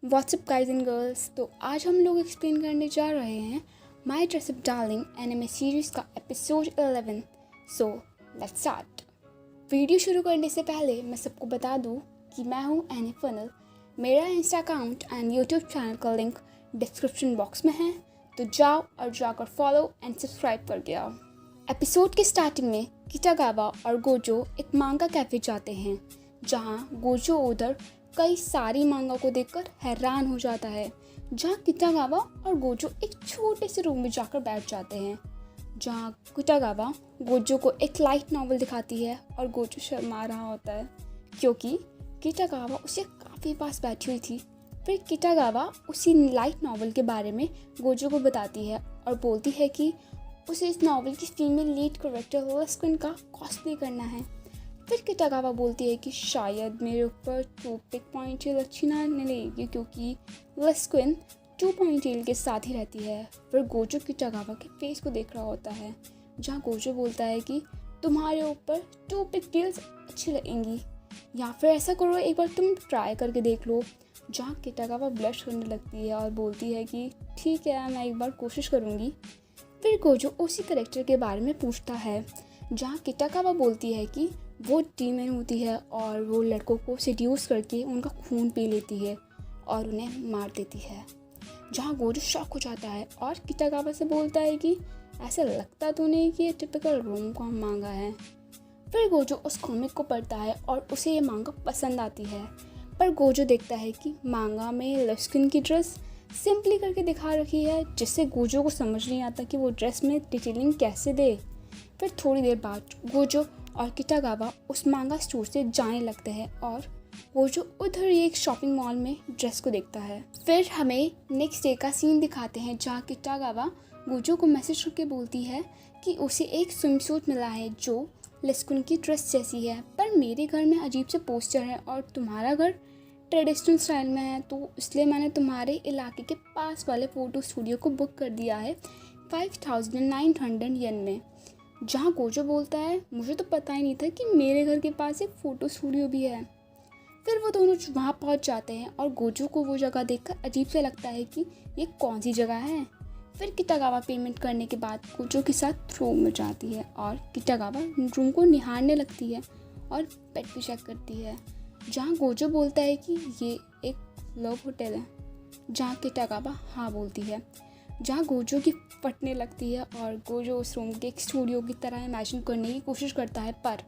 What's up guys and girls. तो आज हम लोग एक्सप्लेन करने जा रहे हैं my dress up darling anime series का episode 11। So let's start. Video शुरू करने से पहले मैं सबको बता दूं कि मैं हूं एनी फनल। मेरा Insta account and YouTube channel का लिंक डिस्क्रिप्शन बॉक्स में है, तो जाओ और जाकर फॉलो एंड सब्सक्राइब कर दिया। एपिसोड के स्टार्टिंग में किटागावा और गोजो एक मांगा कैफे जाते हैं, जहां गोजो उधर कई सारी मांगा को देखकर हैरान हो जाता है। जहां किटागावा और गोजो एक छोटे से रूम में जाकर बैठ जाते हैं, जहां किटागावा गोजो को एक लाइट नॉवल दिखाती है और गोजो शर्मा रहा होता है क्योंकि किटागावा उसे काफ़ी पास बैठी हुई थी। फिर किटागावा उसी लाइट नॉवल के बारे में गोजो को बताती है और बोलती है कि उसे इस नॉवल की फीमेल लीड कैरेक्टर लस्कुन का कॉस्प्ले करना है। फिर किटागावा बोलती है कि शायद मेरे ऊपर 2 पिक पॉइंटेल अच्छी ना लगेगी क्योंकि लस्कुन 2 पॉइंटेल के साथ ही रहती है। फिर गोजो किटागावा के फेस को देख रहा होता है, जहाँ गोजो बोलता है कि तुम्हारे ऊपर 2 पिक टेल्स अच्छी लगेंगी, या फिर ऐसा करो एक बार तुम ट्राई करके देख लो। जहाँ किटागावा ब्लश करने लगती है और बोलती है कि ठीक है, मैं एक बार कोशिश करूँगी। फिर गोजो उसी करेक्टर के बारे में पूछता है, जहाँ किटागावा बोलती है कि वो डीमन होती है और वो लड़कों को सेड्यूस करके उनका खून पी लेती है और उन्हें मार देती है। जहाँ गोजो शॉक हो जाता है और किटागावा से बोलता है कि ऐसा लगता तो नहीं कि ये टिपिकल रोम कॉम मांगा है। फिर गोजो उस कॉमिक को पढ़ता है और उसे ये मांगा पसंद आती है, पर गोजो देखता है कि मांगा में लस्कुन की ड्रेस सिंपली करके दिखा रखी है, जिससे गोजो को समझ नहीं आता कि वो ड्रेस में डिटेलिंग कैसे दे। फिर थोड़ी देर बाद गोजो और किटागावा उस मांगा स्टोर से जाने लगते हैं और गोजो उधर ही एक शॉपिंग मॉल में ड्रेस को देखता है। फिर हमें नेक्स्ट डे का सीन दिखाते हैं, जहाँ किटागावा गोजो को मैसेज करके बोलती है कि उसे एक स्विम सूट मिला है जो लस्कुन की ड्रेस जैसी है, पर मेरे घर में अजीब से पोस्टर है और तुम्हारा घर ट्रेडिशनल स्टाइल में है, तो इसलिए मैंने तुम्हारे इलाके के पास वाले फ़ोटो स्टूडियो को बुक कर दिया है 5900 येन में। जहाँ गोजो बोलता है मुझे तो पता ही नहीं था कि मेरे घर के पास एक फ़ोटो स्टूडियो भी है। फिर वो दोनों वहाँ पहुँच जाते हैं और गोजो को वो जगह देखकर अजीब से लगता है कि ये कौन सी जगह है। फिर किटागावा पेमेंट करने के बाद गोजो के साथ रूम में जाती है और किटागावा रूम को निहारने लगती है और बेड भी चेक करती है, जहाँ गोजो बोलता है कि ये एक लव होटल है, जहाँ किटागावा हाँ बोलती है। जहाँ गोजो की फटने लगती है और गोजो उस रूम के एक स्टूडियो की तरह इमेजिन करने की कोशिश करता है, पर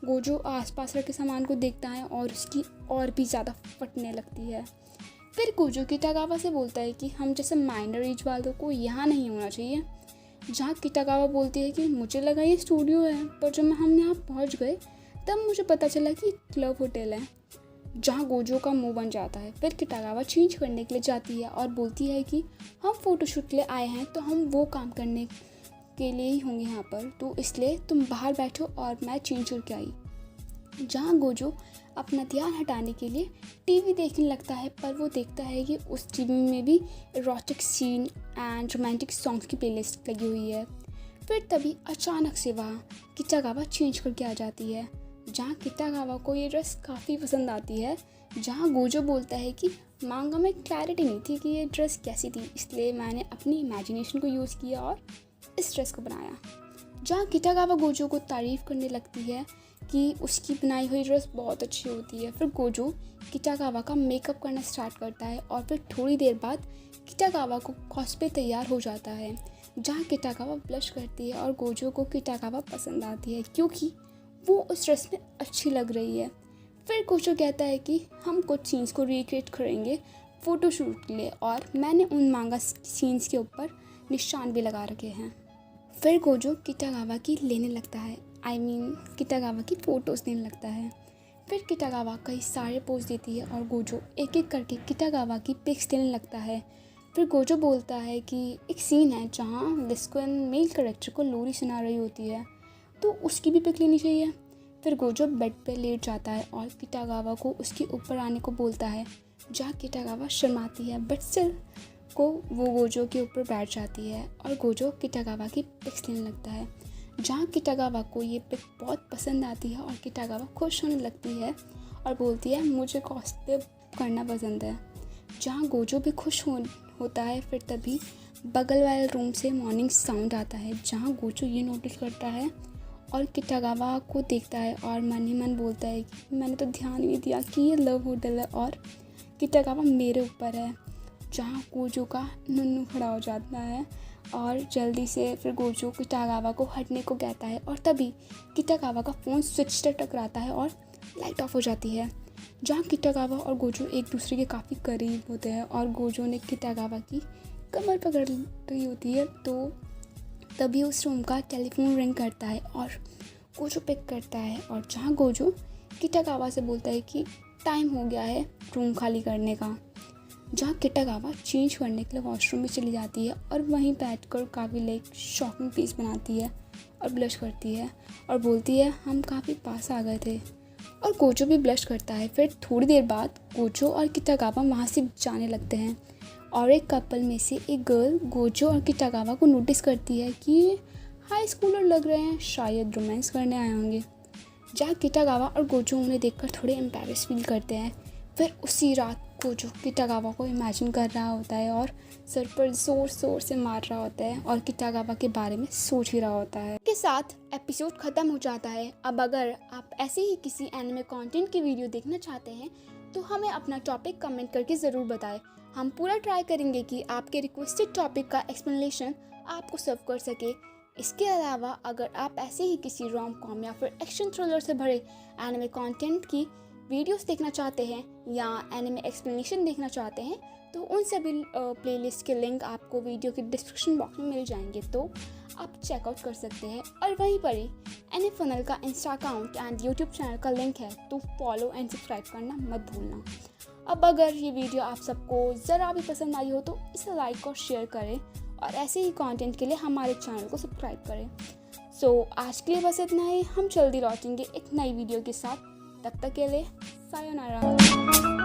गोजो आसपास रखे सामान को देखता है और उसकी और भी ज़्यादा फटने लगती है। फिर गोजो किटागावा से बोलता है कि हम जैसे माइनर एज वालों को यहाँ नहीं होना चाहिए। जहाँ किटागावा बोलती है कि मुझे लगा ये स्टूडियो है, पर जब हम यहाँ पहुँच गए तब मुझे पता चला कि क्लब होटल है। जहाँ गोजो का मुंह बन जाता है। फिर किटागावा चेंज करने के लिए जाती है और बोलती है कि हम फ़ोटोशूट के लिए आए हैं, तो हम वो काम करने के लिए ही होंगे यहाँ पर, तो इसलिए तुम बाहर बैठो और मैं चेंज करके आई। जहाँ गोजो अपना ध्यान हटाने के लिए टीवी देखने लगता है, पर वो देखता है कि उस टीवी में भी erotic scene and romantic songs की प्लेलिस्ट लगी हुई है। फिर तभी अचानक से वहाँ किटागावा चेंज करके आ जाती है, जहाँ किटागावा को ये ड्रेस काफ़ी पसंद आती है। जहाँ गोजो बोलता है कि मांगा में क्लैरिटी नहीं थी कि ये ड्रेस कैसी थी, इसलिए मैंने अपनी इमेजिनेशन को यूज़ किया और इस ड्रेस को बनाया। जहाँ किटागावा गोजो को तारीफ़ करने लगती है कि उसकी बनाई हुई ड्रेस बहुत अच्छी होती है। फिर गोजो किटागावा का मेकअप करना स्टार्ट करता है और फिर थोड़ी देर बाद किटागावा को कॉस्प्ले तैयार हो जाता है, जहाँ किटागावा ब्लश करती है और गोजो को किटागावा पसंद आती है क्योंकि वो उस ड्रेस में अच्छी लग रही है। फिर गोजो कहता है कि हम कुछ सीन्स को रिक्रिएट करेंगे फ़ोटोशूट के लिए और मैंने उन मांगा सीन्स के ऊपर निशान भी लगा रखे हैं। फिर गोजो किटागावा की लेने लगता है, किटागावा की फ़ोटोज़ लेने लगता है। फिर किटागावा कई सारे पोज देती है और गोजो एक एक करके किटागावा की पिक्स लेने लगता है। फिर गोजो बोलता है कि एक सीन है जहाँ लस्कुन मेल कैरेक्टर को लोरी सुना रही होती है, तो उसकी भी पिक लेनी चाहिए। फिर गोजो बेड पे लेट जाता है और किटागावा को उसके ऊपर आने को बोलता है, जहाँ किटागावा शर्माती है, बट स्टिल को वो गोजो के ऊपर बैठ जाती है और गोजो किटागावा की पिक्स लेने लगता है। जहाँ किटागावा को ये पिक बहुत पसंद आती है और किटागावा खुश होने लगती है और बोलती है मुझे कॉस्प्ले करना पसंद है। जहाँ गोजो भी खुश होता है। फिर तभी बगल वाले रूम से मॉर्निंग साउंड आता है, जहाँ गोजो ये नोटिस करता है और किटागावा को देखता है और मन ही मन बोलता है कि मैंने तो ध्यान ही नहीं दिया कि ये लव होटल है और किटागावा मेरे ऊपर है। जहाँ गोजो का नुन्नू खड़ा हो जाता है और जल्दी से फिर गोजो किटागावा को हटने को कहता है और तभी किटागावा का फ़ोन स्विच से टकराता है और लाइट ऑफ हो जाती है। जहाँ किटागावा और गोजो एक दूसरे के काफ़ी करीब होते हैं और गोजो ने किटागावा की कमर पकड़ रही होती है, तो तभी उस रूम का टेलीफोन रिंग करता है और गोजो पिक करता है। और जहाँ गोजो किटागावा से बोलता है कि टाइम हो गया है रूम खाली करने का। जहाँ किटागावा चेंज करने के लिए वॉशरूम में चली जाती है और वहीं बैठकर काफ़ी शॉकिंग पीस बनाती है और ब्लश करती है और बोलती है हम काफ़ी पास आ गए थे। और गोजो भी ब्लश करता है। फिर थोड़ी देर बाद गोजो और किटागावा वहाँ से जाने लगते हैं और एक कपल में से एक गर्ल गोजो और किटागावा को नोटिस करती है कि हाई स्कूलर लग रहे हैं, शायद रोमांस करने आए होंगे। जहाँ किटागावा और गोजो उन्हें देखकर थोड़े एम्बैरेस फील करते हैं। फिर उसी रात गोजो किटागावा को इमेजिन कर रहा होता है और सर पर ज़ोर से मार रहा होता है और किटागावा के बारे में सोच ही रहा होता है। के साथ एपिसोड ख़त्म हो जाता है। अब अगर आप ऐसे ही किसी एनिमे कंटेंट की वीडियो देखना चाहते हैं तो हमें अपना टॉपिक कमेंट करके ज़रूर बताएं। हम पूरा ट्राई करेंगे कि आपके रिक्वेस्टेड टॉपिक का एक्सप्लेनेशन आपको सर्व कर सके। इसके अलावा अगर आप ऐसे ही किसी रोम कॉम या फिर एक्शन थ्रिलर से भरे एनिमे कंटेंट की वीडियोस देखना चाहते हैं या एनिमे एक्सप्लेनेशन देखना चाहते हैं तो उन सभी प्लेलिस्ट के लिंक आपको वीडियो के डिस्क्रिप्शन बॉक्स में मिल जाएंगे, तो आप चेकआउट कर सकते हैं। और वहीं पर ही एनीफनल का Insta account and YouTube channel का लिंक है, तो फॉलो एंड सब्सक्राइब करना मत भूलना। अब अगर ये वीडियो आप सबको ज़रा भी पसंद आई हो तो इसे लाइक और शेयर करें और ऐसे ही कंटेंट के लिए हमारे चैनल को सब्सक्राइब करें। सो आज के लिए बस इतना ही। हम जल्दी लौटेंगे एक नई वीडियो के साथ। तब तक के लिए सायोनारा।